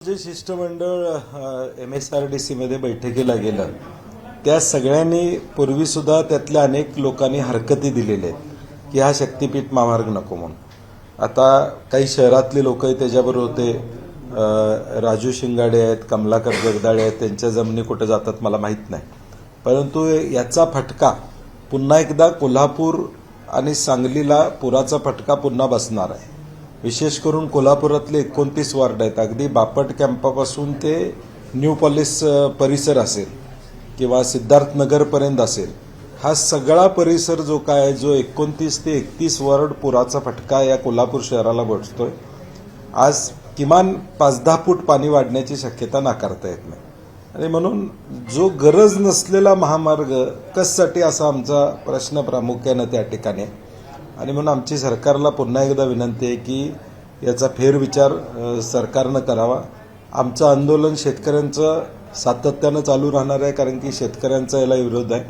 जे शिष्टमंडळ MSRDC मध्ये बैठकीला गेलं त्या सगळ्यांनी पूर्वीसुद्धा त्यातल्या अनेक लोकांनी हरकती दिलेल्या आहेत की हा शक्तीपीठ महामार्ग नको म्हणून. आता काही शहरातले लोकही त्याच्याबरोबर होते. राजू शिंगाडे आहेत, कमलाकर जगदाळे आहेत, त्यांच्या जमिनी कुठे जातात मला माहीत नाही. परंतु याचा फटका पुन्हा एकदा कोल्हापूर आणि सांगलीला पुराचा फटका पुन्हा बसणार आहे. विशेष करून कोल्हापुरातले 29 वार्ड आहेत. अगदी बापट कॅम्पापासून ते न्यू पॉलिस परिसर असेल किंवा सिद्धार्थनगरपर्यंत असेल, हा सगळा परिसर जो काय आहे, जो 29 ते 31 वार्ड पुराचा फटका या कोल्हापूर शहराला बसतोय. आज किमान 5-10 फूट पाणी वाढण्याची शक्यता नाकारता येत नाही. आणि म्हणून जो गरज नसलेला महामार्ग कशासाठी असा आमचा प्रश्न प्रामुख्यानं त्या ठिकाणी आहे. आणि म्हणून आमची सरकारला पुन्हा एकदा विनंती आहे की याचा फेरविचार सरकारनं करावा. आमचं आंदोलन शेतकऱ्यांचं सातत्यानं चालू राहणार आहे, कारण की शेतकऱ्यांचा याला विरोध आहे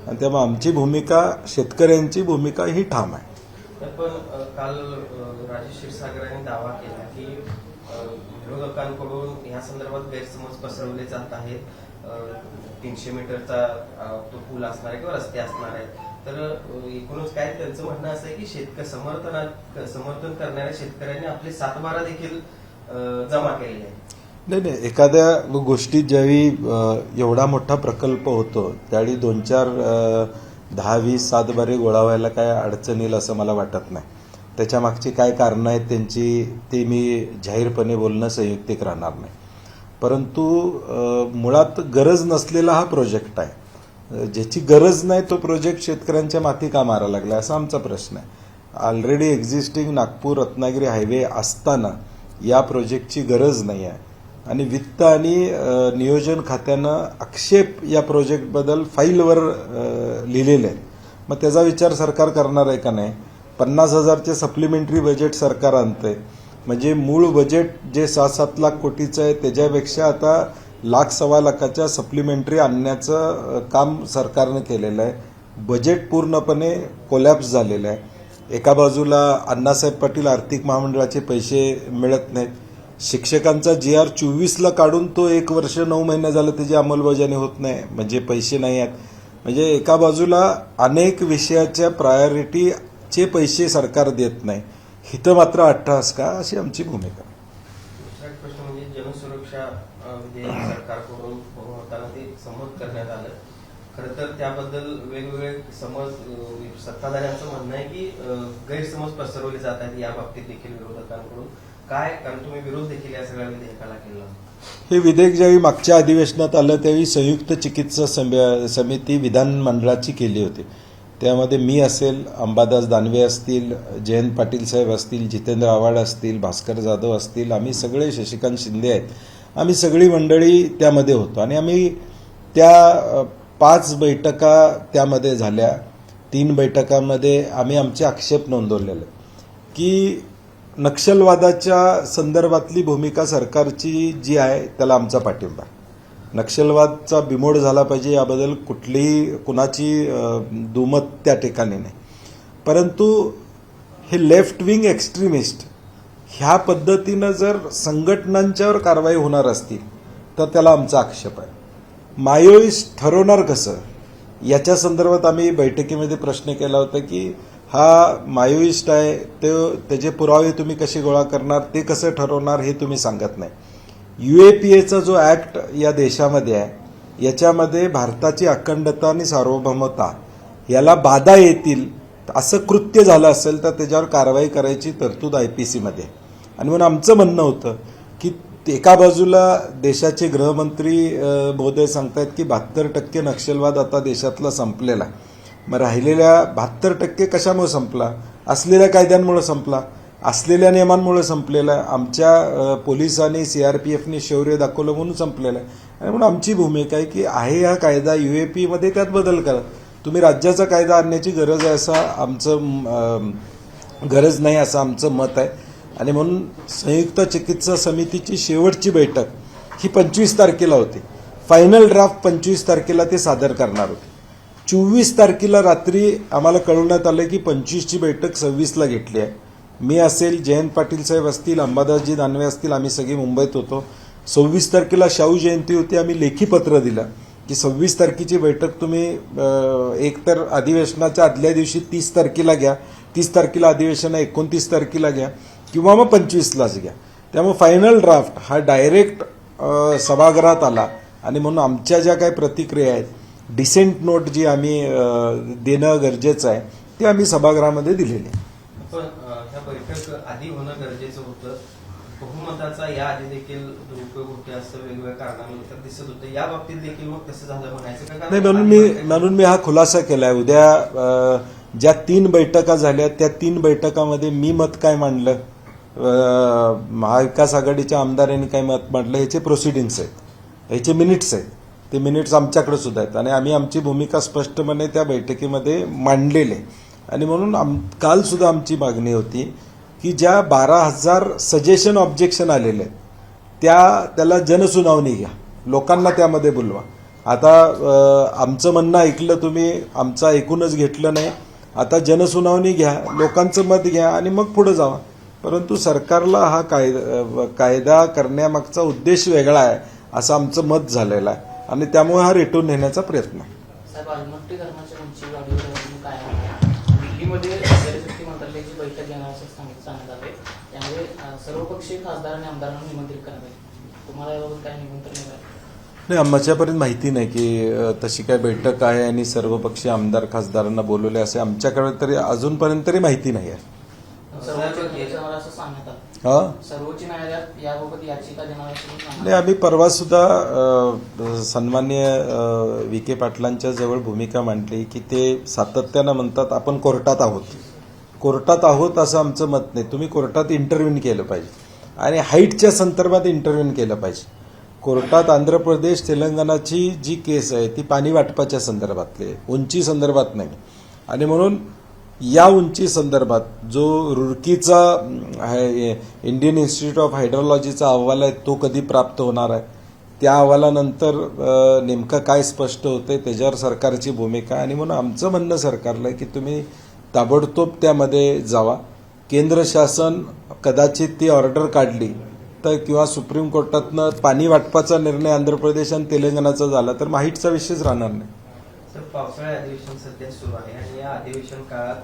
आणि त्यामुळे आमची भूमिका, शेतकऱ्यांची भूमिका ही ठाम आहे. पण काल राजेश क्षीरसागरांनी दावा केला की विरोधकांकडून या संदर्भात गैरसमज पसरवले जात आहेत. 300 मीटरचा तो पूल असणार आहे किंवा रस्ते असणार आहेत. तर एकूणच काय त्यांचं म्हणणं असं आहे की समर्थन करणाऱ्या शेतकऱ्यांनी आपले 7-12 देखील जमा केलेले आहे. नाही, एखाद्या गोष्टीत ज्यावेळी एवढा मोठा प्रकल्प होतो त्यावेळी 2-4 10-20 7-12 गोळा व्हायला काय अडचण येईल असं मला वाटत नाही. त्याच्या मागची काय कारणं आहेत त्यांची ते मी जाहीरपणे बोलणं संयुक्तिक राहणार नाही. परंतु मुळात गरज नसलेला हा प्रोजेक्ट आहे. ज्याची गरज नाही तो प्रोजेक्ट शेतकऱ्यांच्या माथी का मारा लागला असा आमचा प्रश्न आहे. Already existing Nagpur Ratnagiri highway असताना या प्रोजेक्टची गरज नाही आहे. आणि वित्त आणि नियोजन खात्यानं आक्षेप या प्रोजेक्टबद्दल फाईलवर लिहिलेले आहेत. मग त्याचा विचार सरकार करणार आहे का नाही. 50,000चे सप्लिमेंटरी बजेट सरकार आणतंय, म्हणजे मूळ बजेट जे 6-7 लाख कोटीचं आहे त्याच्यापेक्षा आता 1-1.25 लाखाच्या सप्लिमेंटरी आणण्याचं काम सरकारनं केलेलं आहे. बजेट पूर्णपणे कोलॅप्स झालेलं आहे. एका बाजूला अण्णासाहेब पाटील आर्थिक महामंडळाचे पैसे मिळत नाहीत. शिक्षकांचा GR 24ला काढून तो 1 वर्ष 9 महिने झालं त्याची अंमलबजावणी होत नाही, म्हणजे पैसे नाही आहेत. म्हणजे एका बाजूला अनेक विषयाच्या प्रायोरिटीचे पैसे सरकार देत नाही. हिथं मात्र अट्टहास का, अशी आमची भूमिका. दुसरा प्रश्न म्हणजे जनसुरक्षा सरकारकडून होताना ते संमत करण्यात आलं. खरं तर त्याबद्दल वेगवेगळे समज सत्ताधाऱ्यांचं म्हणणं आहे की गैरसमज पसरवले जात आहेत या बाबतीत देखील विरोधकांकडून. काय, कारण तुम्ही विरोध देखील या सगळ्या विधेयकाला केला. हे विधेयक ज्यावेळी मागच्या अधिवेशनात आलं त्यावेळी संयुक्त चिकित्सा समिती विधानमंडळाची केली होती. त्यामध्ये मी असेल, अंबादास दानवे असतील, जयंत पाटील साहेब असतील, जितेंद्र आव्हाड असतील, भास्कर जाधव असतील, आम्ही सगळे, शशिकांत शिंदे आहेत, आम्ही सगळी मंडळी त्यामध्ये होतो. आणि आम्ही त्या 5 बैठका त्यामध्ये झाल्या. 3 बैठकांमध्ये आम्ही आमचे आक्षेप नोंदवलेले की नक्षलवादाच्या संदर्भातली भूमिका सरकारची जी आहे त्याला आमचा पाठिंबा. नक्षलवादचा बिमोड झाला पाहिजे याबद्दल कुणाची दुमत त्या ठिकाणी नाही. परंतु हे लेफ्ट विंग एक्स्ट्रीमिस्ट ह्या पद्धतीनं जर संघटनांच्यावर कारवाई होणार असतील तर त्याला आमचा आक्षेप आहे. माओइस्ट ठरवणार कसं याच्या संदर्भात आम्ही बैठकीमध्ये प्रश्न केला होता की हा माओइस्ट आहे, त्याचे पुरावे तुम्ही कसे गोळा करणार, ते कसं ठरवणार हे तुम्ही सांगत नाही. UAPAचा जो ऍक्ट या देशामध्ये आहे याच्यामध्ये भारताची अखंडता आणि सार्वभौमता याला बाधा येतील असं कृत्य झालं असेल तर त्याच्यावर कारवाई करायची तरतूद IPC मध्ये. आणि म्हणून आमचं म्हणणं होतं की एका बाजूला देशाचे गृहमंत्री महोदय सांगतायत की 72% नक्षलवाद आता देशातला संपलेला. मग राहिलेल्या 72% कशामुळे संपला? असलेल्या कायद्यांमुळे संपला, असलेल्या नियमांमुळे संपलेला आहे. आमच्या पोलिसांनी CRPFनी शौर्य दाखवलं म्हणून संपलेलं आहे. आणि म्हणून आमची भूमिका आहे की आहे हा कायदा UAP मध्ये त्यात बदल करा. तुम्ही राज्याचा कायदा आणण्याची गरज आहे गरज नाही असं आमचं मत आहे. आणि म्हणून संयुक्त चिकित्सा समितीची शेवटची बैठक ही 25 तारखेला होती. फायनल ड्राफ्ट 25 तारखेला ते सादर करणार होते. 24 तारखेला रात्री आम्हाला कळवण्यात आलं की 25ची बैठक 26ला घेतली आहे. मी असेल, जयंत पाटील साहेब असतील, अंबादासजी दानवे असतील, आम्ही सगळे मुंबईत होतो. 26 तारखेला शाहू जयंती होती, आम्ही लेखी पत्र दिलं की 26 तारखेची बैठक तुम्ही एकतर अधिवेशनाच्या आदल्या दिवशी 30 तारखेला घ्या, 30 तारखेला अधिवेशन 29 तारखेला घ्या किंवा मग 25लाच घ्या. त्यामुळे फायनल ड्राफ्ट हा डायरेक्ट सभागृहात आला आणि म्हणून आमच्या ज्या काही प्रतिक्रिया आहेत, डिसेंट नोट जी आम्ही देणं गरजेचं आहे ते आम्ही सभागृहामध्ये दिलेली आहे. पण ह्या बैठक आधी होणं गरजेचं होतं. बहुमताचा या आधी देखील दुरुपयोग होते असं वेगवेगळ्या कारणांनुसार दिसत होतं. या बाबतीत देखील मग तसं झालं म्हणायचं का? नाही, म्हणून मी हा खुलासा केलाय. उद्या ज्या 3 बैठका झाल्या त्या 3 बैठकामध्ये मी मत काय मांडलं, महाविकास आघाडीच्या आमदारांनी काय मत मांडलं, ह्याचे प्रोसिडिंग्स आहेत, ह्याचे मिनिट्स आहेत. ते मिनिट्स आमच्याकडे सुद्धा आहेत आणि आम्ही आमची भूमिका स्पष्टपणे त्या बैठकीमध्ये मांडलेली आहे. आणि म्हणून काल सुद्धा आमची मागणी होती की ज्या 12,000 सजेशन ऑब्जेक्शन आलेले आहेत त्याला जनसुनावणी घ्या, लोकांना त्यामध्ये बोलवा. आता आमचं म्हणणं ऐकलं तुम्ही, आमचं ऐकूनच घेतलं नाही. आता जनसुनावणी घ्या, लोकांचं मत घ्या आणि मग पुढे जावा. परंतु सरकारला हा कायदा करण्यामागचा उद्देश वेगळा आहे असं आमचं मत झालेलं आहे आणि त्यामुळे हा रेटून नेण्याचा प्रयत्न आहे. साहेब, अलमट्टी धरणाच्या उंची वाढीवर काय आहे? दिल्लीमध्ये जलशक्ती मंत्रालयाची बैठक घेणार असं सांगण्यात आले. त्यामुळे सर्वपक्षीय खासदार आणि आमदारांना निमंत्रित करण्यात आले. तुम्हाला याबाबत काय निमंत्रण मिळालं? नाही, आमच्यापर्यंत माहिती नाही की तशी काय बैठक आहे आणि सर्वपक्षीय आमदार खासदारांना बोलवले असे आमच्याकडे तरी अजूनपर्यंत तरी माहिती नाही आहे. सर्वोच्च न्यायालयात असं सांगण्यात आलं. सर्वोच्च न्यायालयात याबाबत याचिका देणार असं नाही, आम्ही परवा सुद्धा सन्माननीय विखे पाटलांच्या जवळ भूमिका मांडली की ते सातत्यानं म्हणतात आपण कोर्टात आहोत असं आमचं मत नाही. तुम्ही कोर्टात इंटरव्ह्यून केलं पाहिजे आणि हाईटच्या संदर्भात इंटरव्ह्यून केलं पाहिजे. कोर्टात आंध्र प्रदेश तेलंगणाची जी केस आहे ती पाणी वाटपाच्या संदर्भातली आहे, उंची संदर्भात नाही. आणि म्हणून या उंची संदर्भात जो रुडकीचा इंडियन इन्स्टिट्यूट ऑफ हायड्रोलॉजीचा अहवाल आहे तो कधी प्राप्त होणार आहे, त्या अहवालानंतर नेमकं काय स्पष्ट होतंय त्याच्यावर सरकारची भूमिका. आणि म्हणून आमचं म्हणणं सरकारला आहे की तुम्ही ताबडतोब त्यामध्ये जावा. केंद्र शासन कदाचित ती ऑर्डर काढली तर किंवा सुप्रीम कोर्टातनं पाणी वाटपाचा निर्णय आंध्र प्रदेश आणि तेलंगणाचा झाला तर माहीतचा विषयच राहणार नाही. तर पावसाळी अधिवेशन सध्या सुरू आहे आणि या अधिवेशन काळात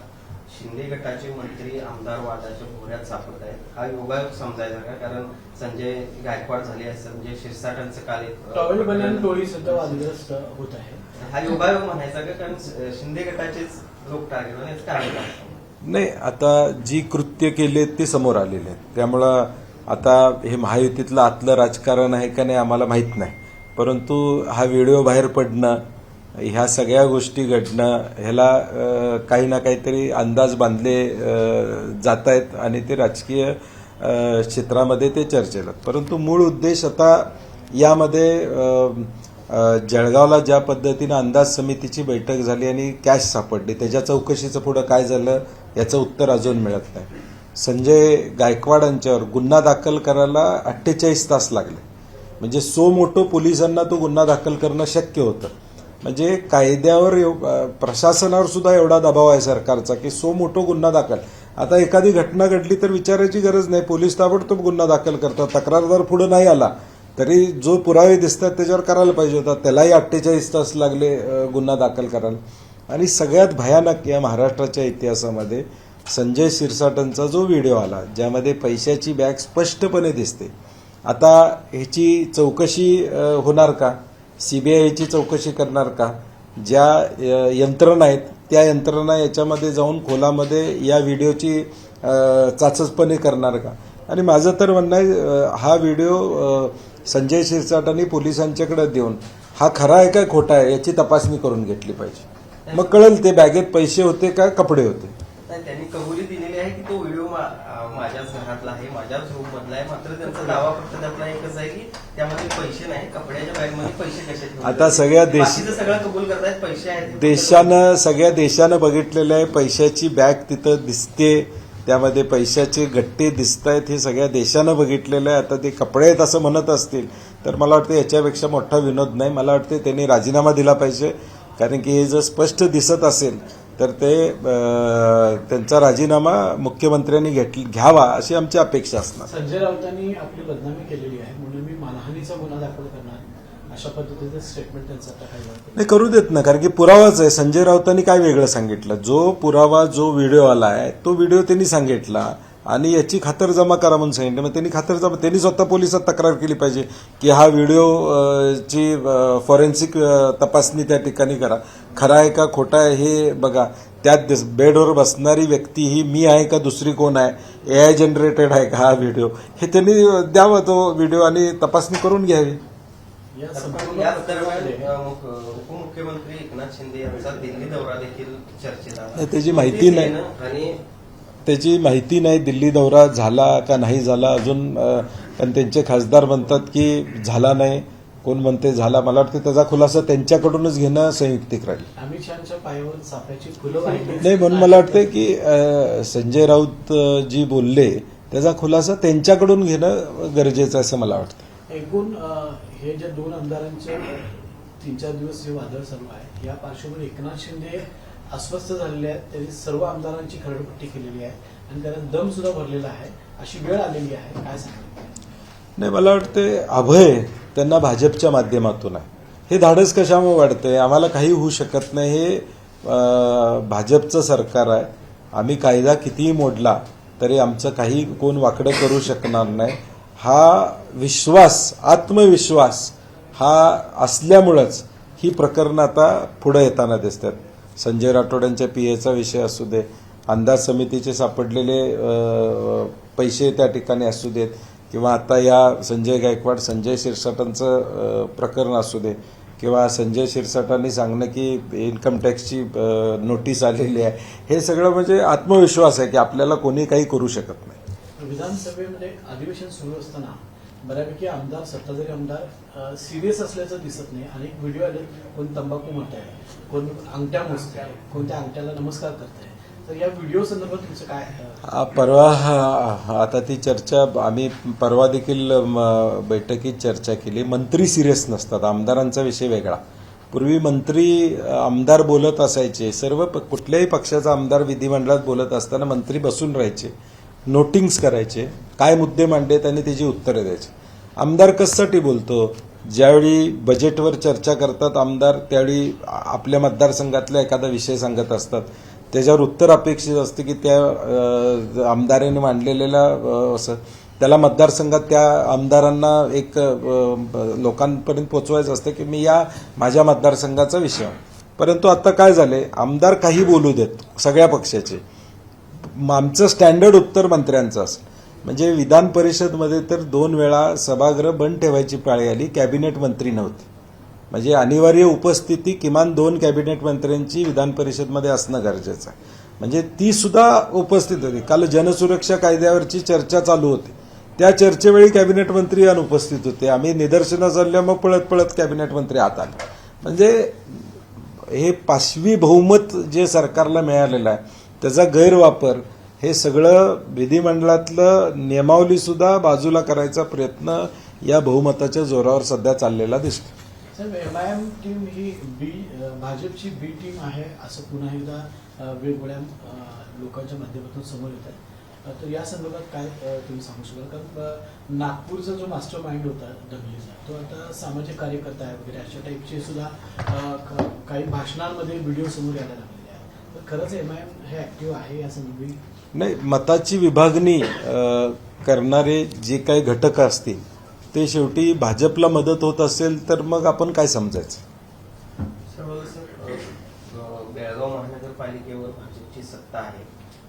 शिंदे गटाचे मंत्री आमदार वादाच्या भोवऱ्यात सापडत आहेत. हा योगायोग समजायचा का? कारण संजय गायकवाड झाले आहे, संजय शिरसाटांचं काल एक टोळी सुद्धा वादग्रस्त होत आहे. हा योगायोग म्हणायचा का? कारण शिंदे गटाचेच लोक टार्गेट होण्याचं कारण काय? नाही, आता जी कृत्य केले ते समोर आलेले आहेत. त्यामुळं आता हे महायुतीतलं आतलं राजकारण आहे का नाही आम्हाला माहीत नाही. परंतु हा व्हिडिओ बाहेर पडणं, ह्या सगळ्या गोष्टी घडणं, ह्याला काही ना काहीतरी अंदाज बांधले जात आहेत आणि ते राजकीय क्षेत्रामध्ये ते चर्चेला. परंतु मूळ उद्देश आता यामध्ये जळगावला ज्या पद्धतीनं अंदाज समितीची बैठक झाली आणि कॅश सापडली, त्याच्या चौकशीचं पुढं काय झालं याचं उत्तर अजून मिळत नाही. संजय गायकवाडांच्यावर गुन्हा दाखल करायला 48 तास लागले. म्हणजे सो मोठं पोलिसांना तो गुन्हा दाखल करणं शक्य होतं. म्हणजे कायद्यावर प्रशासनावर सुद्धा एवढा दबाव आहे सरकारचा की सो मोठं गुन्हा दाखल. आता एखादी घटना घडली तर विचारायची गरज नाही, पोलीस ताबडतोब गुन्हा दाखल करतात. तक्रारदार पुढे नाही आला तरी जो पुरावे दिसतात त्याच्यावर करायला पाहिजे होता, त्यालाही 48 तास लागले गुन्हा दाखल करायला. आणि सगळ्यात भयानक या महाराष्ट्राच्या इतिहासामध्ये संजय शिरसाटांचा जो व्हिडिओ आला ज्यामध्ये पैशाची बॅग स्पष्टपणे दिसते. आता ह्याची चौकशी होणार का? सीबीआयची चौकशी करणार का? ज्या यंत्रणा आहेत त्या यंत्रणा याच्यामध्ये जाऊन खोलामध्ये या व्हिडिओची चाचपणी करणार का? आणि माझं तर म्हणणं आहे हा व्हिडिओ संजय शिरसाटांनी पोलिसांच्याकडे देऊन हा खरा आहे का खोटा आहे याची तपासणी करून घेतली पाहिजे. मग कळेल ते बॅगेत पैसे होते का कपडे होते. त्यांनी कबुली दिलेली आहे की तो व्हिडिओ माझ्याच घरातला आहे, माझ्याच रूम मधला आहे. मात्र त्यांचा दावा फक्त त्यातला एकच आहे की त्यामध्ये पैसे नाही, कपड्याच्या बॅगमध्ये पैसे कसे ठेवले. आता सगळ्या सगळं कबूल करतायत, पैसे आहेत. सगळ्या देशानं बघितलेलं आहे, पैशाची बॅग तिथं दिसते, त्यामध्ये पैशाचे गट्टे दिसत आहेत, हे सगळ्या देशानं बघितलेलं आहे. आता ते कपडे आहेत असं म्हणत असतील तर मला वाटतं याच्यापेक्षा मोठा विनोद नाही. मला वाटतं त्यांनी राजीनामा दिला पाहिजे. कारण की हे जर स्पष्ट दिसत असेल तर ते त्यांचा राजीनामा मुख्यमंत्र्यांनी घ्यावा अशी आमची अपेक्षा असणार. संजय राऊतांनी आपली बदनामी केलेली आहे म्हणून मी मानहानीचा गुन्हा दाखल करणार अशा पद्धतीचं स्टेटमेंट त्यांचं आता काही वाटतं नाही, करू देत ना, कारण की पुरावाच आहे. संजय राऊतांनी काय वेगळं सांगितलं? जो पुरावा, जो व्हिडिओ आला आहे तो व्हिडिओ त्यांनी सांगितला आणि याची खातरजमा करा म्हणून सांगितलं. मग त्यांनी स्वतः पोलिसात तक्रार केली पाहिजे की हा व्हिडिओ ची फॉरेन्सिक तपासणी त्या ठिकाणी करा, खरा आहे का खोटा आहे हे बघा. त्यात बेडवर बसणारी व्यक्ती ही मी आहे का दुसरी कोण आहे, AI जनरेटेड आहे का हा व्हिडिओ, हे त्यांनी द्यावा तो व्हिडिओ आणि तपासणी करून घ्यावी. या संपूर्ण याच दरम्यान प्रकरणामध्ये उपमुख्यमंत्री एकनाथ शिंदे यांचा दिल्ली दौरा देखील चर्चेत आला. त्याची माहिती नाही. आणि त्याची माहिती नाही दिल्ली दौरा झाला का नाही झाला अजून, कारण त्यांचे खासदार म्हणतात की झाला नाही, कोण म्हणते झाला. मला वाटतं त्याचा खुलासा त्यांच्याकडूनच घेणं संयुक्तिक राहील. अमित शहाच्या पायावर चाफ्याची फुलं वाहिली. नाही, म्हणून मला वाटतं की संजय राऊत जी बोलले त्याचा खुलासा त्यांच्याकडून घेणं गरजेचं आहे असं मला वाटतं. एकूण हे जे दोन आमदारांचे 3-4 दिवस जे वादळ चालू आहे या पार्श्वभूमीवर एकनाथ शिंदे अस्वस्थ झालेले आहेत. त्यांनी सर्व आमदारांची खरडपट्टी केलेली आहे आणि त्यांना दम सुद्धा भरलेला आहे, अशी वेळ आलेली आहे. काय सांगाल? नाही, मला वाटते अभय त्यांना भाजपच्या माध्यमातून आहे. हे धाडस कशामुळे वाढतंय? आम्हाला काही होऊ शकत नाही, हे भाजपचं सरकार आहे. आम्ही कायदा कितीही मोडला तरी आमचं काही कोण वाकडं करू शकणार नाही, हा विश्वास, आत्मविश्वास हा असल्यामुळंच ही प्रकरणं आता पुढे येताना दिसतात. संजय राठोडांच्या PAचा विषय असू दे, अंदाज समितीचे सापडलेले पैसे त्या ठिकाणी असू देत, किंवा आता या संजय गायकवाड, संजय शिरसाटांचं प्रकरण असू दे, किंवा संजय शिरसाटांनी सांगणं की इन्कम टॅक्सची नोटीस आलेली आहे, हे सगळं म्हणजे आत्मविश्वास आहे की आपल्याला कोणी काही करू शकत नाही. विधानसभेमध्ये अधिवेशन सुरू असताना बऱ्यापैकी आमदार, सत्ताधारी आमदार सिरियस असल्याचं दिसत नाही. अनेक व्हिडिओ आले, कोण तंबाखू म्हणत आहे, कोण अंगठ्या मोजत आहे, कोणत्या अंगठ्याला नमस्कार करत आहे. तर या व्हिडिओ संदर्भात तुमचं काय? परवा आता ती चर्चा आम्ही परवा देखील बैठकीत चर्चा केली. मंत्री सिरियस नसतात, आमदारांचा विषय वेगळा. पूर्वी मंत्री आमदार बोलत असायचे, सर्व कुठल्याही पक्षाचा आमदार विधिमंडळात बोलत असताना मंत्री बसून राहायचे, नोटिंग्स करायचे, काय मुद्दे मांडले त्यांनी त्याची उत्तरं द्यायची. आमदार कशासाठी बोलतो? ज्यावेळी बजेटवर चर्चा करतात आमदार, त्यावेळी आपल्या मतदारसंघातला एखादा विषय सांगत असतात, त्याच्यावर उत्तर अपेक्षित असते की त्या आमदाराने मांडलेल्या त्याला मतदारसंघात त्या आमदारांना एक लोकांपर्यंत पोचवायचं असतं की मी या माझ्या मतदारसंघाचा विषय. परंतु आता काय झाले, आमदार काही बोलू देत सगळ्या पक्षाचे, आमचं स्टँडर्ड उत्तर मंत्र्यांचं असं. म्हणजे विधान परिषदमध्ये तर 2 वेळा सभागृह बंद ठेवायची पाळी आली, कॅबिनेट मंत्री नव्हते. म्हणजे अनिवार्य उपस्थिती किमान 2 कॅबिनेट मंत्र्यांची विधान परिषदमध्ये असणं गरजेचं आहे. म्हणजे ती सुद्धा उपस्थित होती. काल जनसुरक्षा कायद्यावरची चर्चा चालू होती, त्या चर्चेवेळी कॅबिनेट मंत्री अनुपस्थित होते. आम्ही निदर्शनं चालल्या, मग पळत पळत कॅबिनेट मंत्री आत आले. म्हणजे हे 5वी बहुमत जे सरकारला मिळालेलं आहे त्याचा गैरवापर, हे सगळं विधिमंडळातलं नियमावली सुद्धा बाजूला करायचा प्रयत्न या बहुमताच्या जोरावर सध्या चाललेला दिसतो. साहेब, MIM टीम ही भाजपची बी टीम आहे असं पुन्हा एकदा वेगवेगळ्या लोकांच्या माध्यमातून समोर येत आहे. तर या संदर्भात काय तुम्ही सांगू शकाल? कारण नागपूरचा जो मास्टर माइंड होता दंगलीचा, तो आता सामाजिक कार्यकर्ता आहे वगैरे अशा टाईपचे सुद्धा काही भाषणांमध्ये व्हिडिओ समोर यायला लागलेले आहेत. तर खरंच MIM हे ऍक्टिव्ह आहे या संदर्भात? नाही, मताची विभागणी करणारे जे काही घटक असतील ते शेवटी भाजपला मदत होत असेल तर मग आपण काय समजायचं? बेळगाव महानगरपालिकेवर भाजपची सत्ता आहे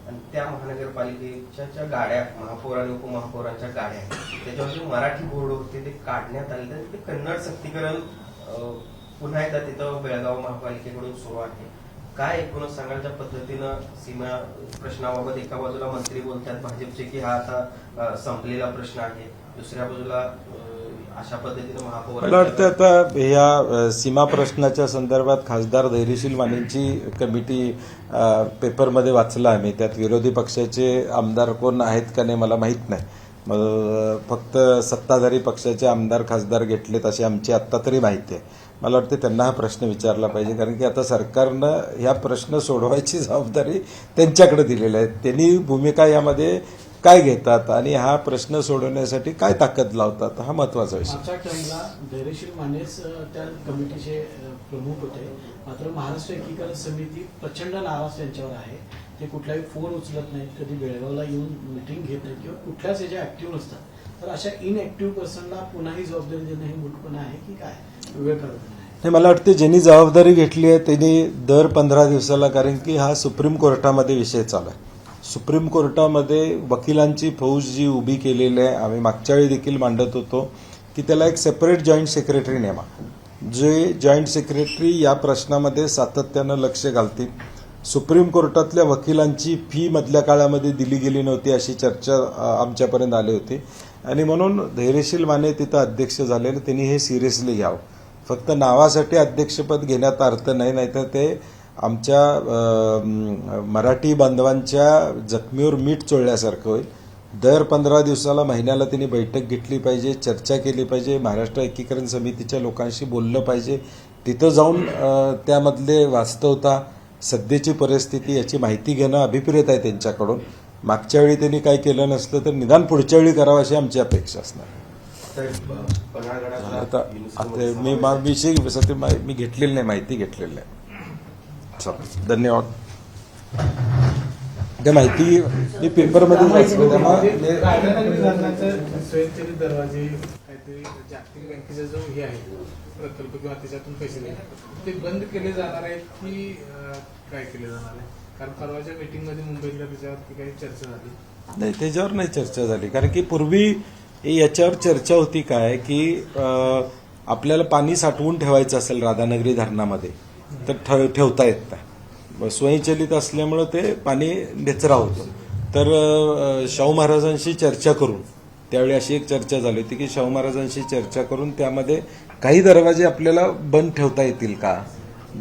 आणि त्या महानगरपालिकेच्या ज्या गाड्या, महापौर आणि उपमहापौरांच्या गाड्या आहेत, त्याच्यावर जे मराठी बोर्ड होते ते काढण्यात आले. तर ते कन्नड सक्तीकरण पुन्हा एकदा तिथं बेळगाव महापालिकेकडून सुरू आहे. काय एकूणच सांगाल ज्या पद्धतीनं सीमा प्रश्नाबाबत एका बाजूला मंत्री बोलतात भाजपचे की हा आता संपलेला प्रश्न आहे, दुसऱ्या बाजूला अशा पद्धतीनं महापौर. मला वाटतं आता ह्या सीमा प्रश्नाच्या संदर्भात खासदार धैर्यशील मानेंची कमिटी पेपरमध्ये वाचला आम्ही. त्यात विरोधी पक्षाचे आमदार कोण आहेत का नाही मला माहीत नाही, फक्त सत्ताधारी पक्षाचे आमदार खासदार घेतलेत अशी आमची आत्ता तरी माहिती आहे. मला वाटतं त्यांना हा प्रश्न विचारला पाहिजे, कारण की आता सरकारनं ह्या प्रश्न सोडवायची जबाबदारी त्यांच्याकडे दिलेली आहे. त्यांनी भूमिका यामध्ये काय घेतात आणि हा प्रश्न सोडवण्यासाठी काय ताकद लावतात, हा महत्वाचा विषय. मागच्या टर्मला धैर्यशील मानेच त्या कमिटीचे प्रमुख होते, मात्र महाराष्ट्र एकीकरण समिती प्रचंड नाराज त्यांच्यावर आहे. ते कुठलाही फोन उचलत नाहीत, कधी बेळगावला येऊन मिटिंग घेत नाहीत किंवा कुठल्याच याच्या ऍक्टिव्ह नसतात. तर अशा इनऍक्टिव्ह पर्सनला पुन्हा ही जबाबदारी देणं हे मूर्खपणा आहे की काय, विवेकानंद आहे? हे मला वाटतं ज्यांनी जबाबदारी घेतली आहे त्यांनी दर 15 दिवसाला, कारण की हा सुप्रीम कोर्टामध्ये विषय चालू आहे. सुप्रीम कोर्टामध्ये वकिलांची फौज जी उभी केलेली आहे, आम्ही मागच्या वेळी देखील मांडत होतो की त्याला एक सेपरेट जॉईंट सेक्रेटरी नेमा, जे जॉईंट सेक्रेटरी या प्रश्नामध्ये सातत्यानं लक्ष घालतील. सुप्रीम कोर्टातल्या वकिलांची फी मधल्या काळामध्ये दिली गेली नव्हती अशी चर्चा आमच्यापर्यंत आली होती, आणि म्हणून धैर्यशील माने तिथं अध्यक्ष झालेले, त्यांनी हे सिरियसली घ्यावं. फक्त नावासाठी अध्यक्षपद घेण्यात अर्थ नाही, नाहीतर ते आमच्या मराठी बांधवांच्या जखमीवर मीठ चोळल्यासारखं होईल. दर 15 दिवसाला महिन्याला त्यांनी बैठक घेतली पाहिजे, चर्चा केली पाहिजे, महाराष्ट्र एकीकरण समितीच्या लोकांशी बोललं पाहिजे. तिथं जाऊन त्यामधले वास्तवता, सध्याची परिस्थिती याची माहिती घेणं अभिप्रेत आहे त्यांच्याकडून. मागच्या वेळी त्यांनी काय केलं नसलं तर निदान पुढच्या वेळी करावं अशी आमची अपेक्षा असणार. आता मी घेतलेली नाही, माहिती घेतलेली नाही. चला, धन्यवाद. त्या माहिती मी पेपरमध्ये वाचली, त्यामुळे राधानगरी धरणाचं स्वयंचलित दरवाजे काहीतरी जागतिक बँकेचा जो हे आहे प्रकल्प किंवा त्याच्यातून पैसे देतात ते बंद केले जाणार आहेत की काय केले जाणार आहे? कारण परवाच्या मीटिंगमध्ये मुंबईतल्या त्याच्यावरती काही चर्चा झाली नाही, त्याच्यावर नाही चर्चा झाली. कारण की पूर्वी याच्यावर चर्चा होती काय की आपल्याला पाणी साठवून ठेवायचं असेल राधानगरी धरणामध्ये तर ठेवता येत नाही, स्वयंचलित असल्यामुळं ते पाणी निचरा होतं. तर शाहू महाराजांशी चर्चा करून, त्यावेळी अशी एक चर्चा झाली होती की शाहू महाराजांशी चर्चा करून त्यामध्ये काही दरवाजे आपल्याला बंद ठेवता येतील का,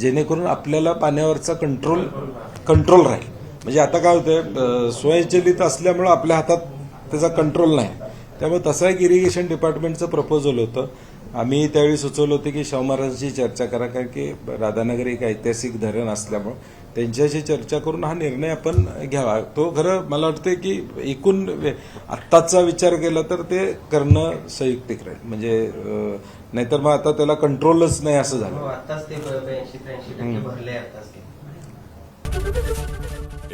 जेणेकरून आपल्याला पाण्यावरचा कंट्रोल राहील. म्हणजे आता काय होतंय, स्वयंचलित असल्यामुळं आपल्या हातात त्याचा कंट्रोल नाही. त्यामुळे तसं एक इरिगेशन डिपार्टमेंटचं प्रपोजल होतं. आम्ही त्यावेळी सुचवलं होतं की शाहू महाराजांशी चर्चा करा, कारण की राधानगरी एक ऐतिहासिक धरण असल्यामुळं त्यांच्याशी चर्चा करून हा निर्णय आपण घ्यावा. तो खरं मला वाटतं की एकूण आत्ताचा विचार केला तर ते करणं संयुक्तिक राहील. म्हणजे नाहीतर मग आता त्याला कंट्रोलच नाही असं झालं. आताच ते 82-83% भरले आताच ते.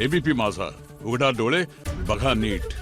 एबीपी माझा, उघडा डोळे बघा नीट.